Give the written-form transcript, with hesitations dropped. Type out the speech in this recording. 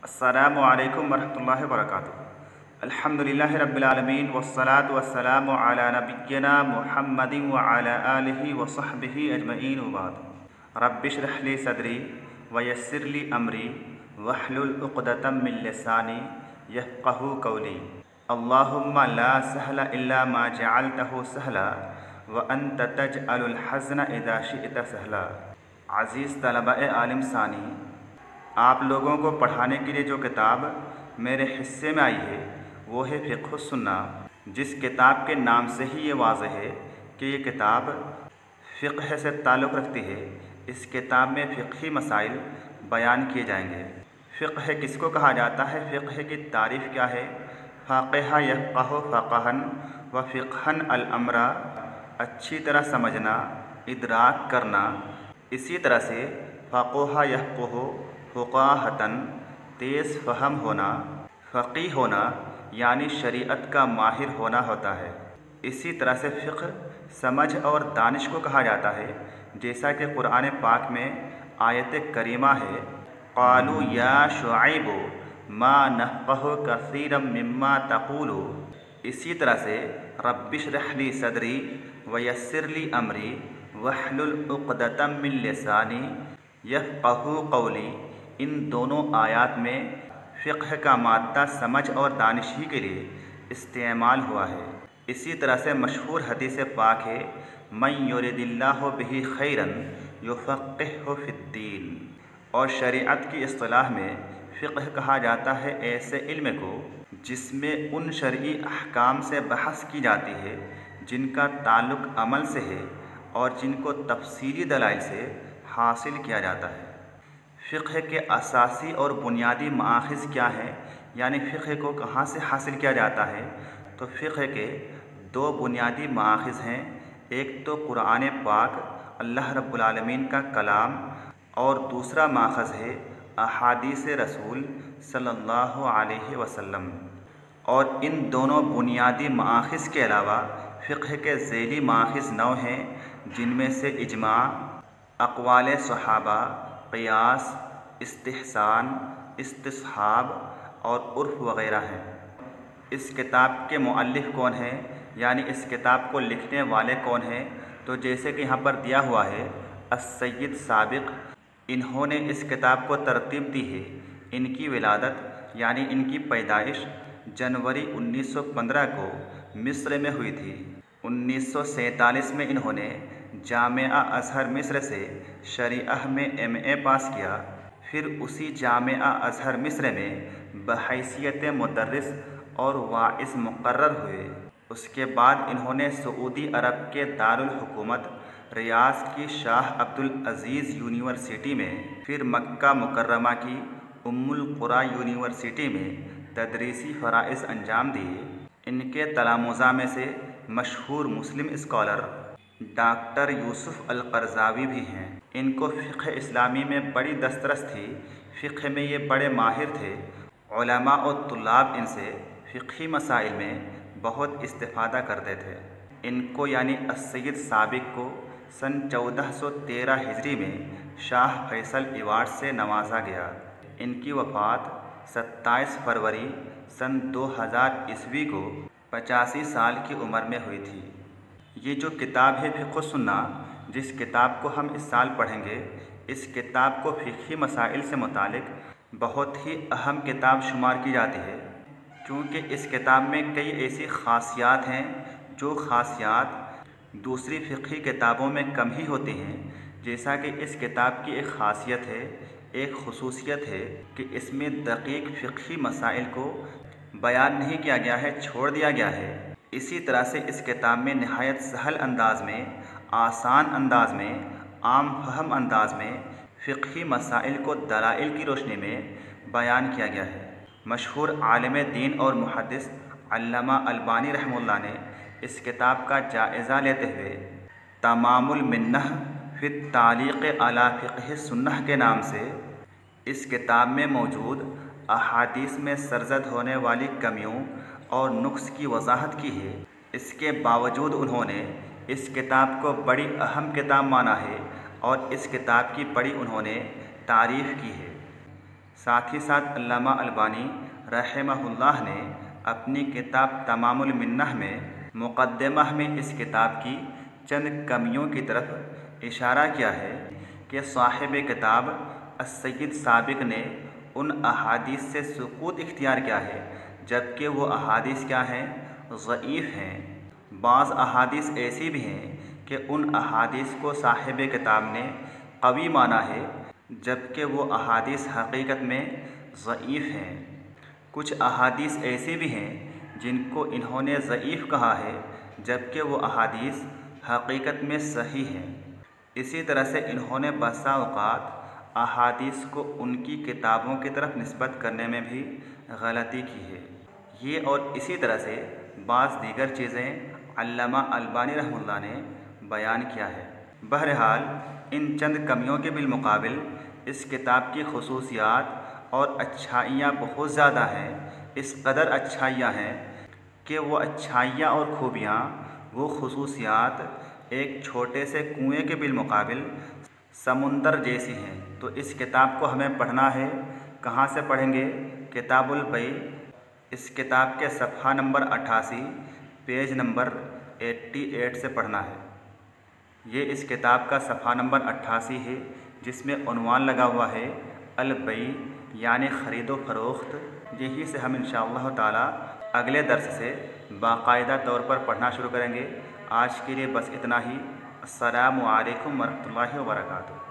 अस्सलामु अलैकुम वरहमतुल्लाहि वबरकातुहू। अल्हम्दुलिल्लाहि रब्बिल आलमीन वस्सलातु वस्सलामु अला नबिय्यिना मुहम्मदिन व अला आलिहि व सहबिहि अजमईन व बाद। रब्बिश्रह ली सदरी व यस्सिर ली अमरी वहलुल उक़दतम मिन लिसानी यफ़क़हू क़ौली। अल्लाहुम्मा ला सहला इल्ला मा जअलतहू सहला व अंत तजअलुल हज़्न इज़ा शिअत सहला। अज़ीज़ तलबा-ए आलिम सानी, आप लोगों को पढ़ाने के लिए जो किताब मेरे हिस्से में आई है वो है फ़िक़्ह सुन्ना। जिस किताब के नाम से ही ये वाज़ेह है कि ये किताब फ़िक़्ह से ताल्लुक़ रखती है। इस किताब में फ़िक़ही मसाइल बयान किए जाएंगे। फ़िक़्ह किसको कहा जाता है, फ़िक़्ह की तारीफ़ क्या है। फ़ाक़िह यफ़क़हु फ़क़हन व फ़िक़्हन अल-अम्रा, अच्छी तरह समझना, इदराक करना। इसी तरह से फ़क़ह यफ़क़हु फ़ुक़ाहतन, तेज़ फ़हम होना, फ़क़ीह होना यानी शरीअत का माहिर होना होता है। इसी तरह से फ़िक़्ह समझ और दानिश को कहा जाता है, जैसा कि कुरान पाक में आयत करीमा है, क़ालू या शुअय्ब मा नफ़क़हु कसीरम मिम्मा तक़ूलू। इसी तरह से रब्बिश्रह ली सदरी व यस्सिर ली अमरी वहलुल उक़दतम मिन लिसानी यफ़क़हू क़ौली। इन दोनों आयात में फ़िक़्ह का मादा समझ और दानिश ही के लिए इस्तेमाल हुआ है। इसी तरह से मशहूर हदीस पाक है, मन युरिदिल्लाहु बिही खैरन युफ़क़्क़िहु फ़िद्दीन। और शरीअत की इस्तिलाह में फ़िक़्ह कहा जाता है ऐसे इल्म को जिसमें उन शरई अहकाम से बहस की जाती है जिनका ताल्लुक़ अमल से है और जिनको तफ़सीली दलाइल से हासिल किया जाता है। फ़िक़्ह के असासी और बुनियादी मआख़िज़ क्या हैं, यानी फ़िक़्ह को कहाँ से हासिल किया जाता है। तो फ़िक़्ह के दो बुनियादी मआख़िज़ हैं। एक तो कुरान पाक अल्लाह रब्बुल आलमीन का कलाम और दूसरा माख़ज़ है अहादीस रसूल सल्लल्लाहु अलैहि वसल्लम। और इन दोनों बुनियादी मआख़िज़ के अलावा फ़िक़्ह के ज़ैली मआख़िज़ 9 हैं, जिनमें से इजमा, अक़वाल सहाबा, क़ियास, इस्तिहसान, इस्तिस्हाब और उर्फ़ वग़ैरह हैं। इस किताब के मुअल्लिफ़ कौन हैं, यानी इस किताब को लिखने वाले कौन हैं, तो जैसे कि यहाँ पर दिया हुआ है अस-सय्यिद साबिक़, इन्होंने इस किताब को तरतीब दी है। इनकी विलादत यानी इनकी पैदाइश जनवरी 1915 को मिस्र में हुई थी। 1947 में इन्होंने जामिया अज़हर मिस्र से शरीअह में MA पास किया। फिर उसी जामिया अज़हर मिस्र में बहैसियत मुदर्रिस और वाइज़ मुक़र्रर हुए। उसके बाद इन्होंने सऊदी अरब के दारुल हुकूमत रियाज़ की शाह अब्दुल अज़ीज़ यूनिवर्सिटी में, फिर मक्का मुकर्रमा की उम्मुल क़ुरा यूनिवर्सिटी में तदरीसी फ़राइज़ अंजाम दिए। इनके तलामुज़ा में से मशहूर मुस्लिम स्कॉलर डॉक्टर यूसुफ़ अल-क़रज़ावी भी हैं। इनको फ़िक़्ह इस्लामी में बड़ी दस्तरस थी। फ़िक़्ह में ये बड़े माहिर थे। उलमा और तुल्लाब इनसे फ़िक़ही मसाइल में बहुत इस्तिफ़ादा करते थे। इनको यानी अस-सय्यिद साबिक़ को सन 1413 हिजरी में शाह फैसल अवार्ड से नवाजा गया। इनकी वफ़ात 27 फरवरी सन 2000 ईस्वी को 85 साल की उम्र में हुई थी। ये जो किताब है फ़िक़्ह सुन्ना, जिस किताब को हम इस साल पढ़ेंगे, इस किताब को फ़िक़ही मसाइल से मुतालिक बहुत ही अहम किताब शुमार की जाती है, क्योंकि इस किताब में कई ऐसी ख़ासियात हैं जो ख़ासियात दूसरी फ़िक़ही किताबों में कम ही होती हैं। जैसा कि इस किताब की एक ख़ासियत है, एक खुसूसियत है कि इसमें दक़ीक़ फ़िक़ही मसाइल को बयान नहीं किया गया है, छोड़ दिया गया है। इसी तरह से इस किताब में नहायत सहल अंदाज़ में, आसान अंदाज़ में, आम फहम अंदाज़ में फ़िक़ही मसाइल को दलाइल की रोशनी में बयान किया गया है। मशहूर आलिम दीन और मुहद्दिस अल्लामा अलबानी रहमतुल्लाह ने इस किताब का जायज़ा लेते हुए तमामुल मिन्नह फ़ी तालीक़ अला फ़िक़्ह सुन्नह के नाम से इस किताब में मौजूद अहादीस में सरज़द होने वाली कमियों और नुक्स की वज़ाहत की है। इसके बावजूद उन्होंने इस किताब को बड़ी अहम किताब माना है और इस किताब की बड़ी उन्होंने तारीफ़ की है। साथ ही साथ अल्लामा अलबानी रहमहुल्लाह ने अपनी किताब तमामुल मिन्नह में मुक़द्दिमह में इस किताब की चंद कमियों की तरफ इशारा किया है कि साहिब किताब अस्सय्यिद साबिक़ ने उन अहादीस से सुकूत इख्तियार किया है, जबकि वो अहादीस क्या हैं, ज़ईफ़ हैं। बाज़ अहादीस ऐसी भी हैं कि उन अहादीस को साहिब किताब ने क़वी माना है, जबकि वो अहादीस हकीकत में ज़ईफ़ हैं। कुछ अहादीस ऐसी भी हैं जिनको इन्होंने ज़ईफ़ कहा है, जबकि वो अहादीस हकीकत में सही हैं। इसी तरह से इन्होंने बसा औक़ात अहादीस को उनकी किताबों की तरफ निस्बत करने में भी गलती की है। ये और इसी तरह से बाज़ दीगर चीज़ें अल्लामा अलबानी रहमतुल्लाह ने बयान किया है। बहरहाल इन चंद कमियों के बिलमुकाबिल इस किताब की खुसूसियात और अच्छाइयाँ बहुत ज़्यादा हैं। इस कदर अच्छाइयाँ हैं कि वो अच्छाइयाँ और खूबियाँ, वो खुसूसियात एक छोटे से कुएँ के बिलमुकाबिल समुंदर जैसी हैं। तो इस किताब को हमें पढ़ना है। कहाँ से पढ़ेंगे? किताबुल बै, इस किताब के सफ़हा नंबर 88 पेज नंबर 88 से पढ़ना है। ये इस किताब का सफ़हा नंबर 88 है, जिसमें उन्वान लगा हुआ है अल बै यानी ख़रीदो फ़रोख्त। यही से हम इंशाअल्लाह ताला अगले दर्स से बाकायदा तौर पर पढ़ना शुरू करेंगे। आज के लिए बस इतना ही। अस्सलामु अलैकुम वरहमतुल्लाहि व बरकातुहू।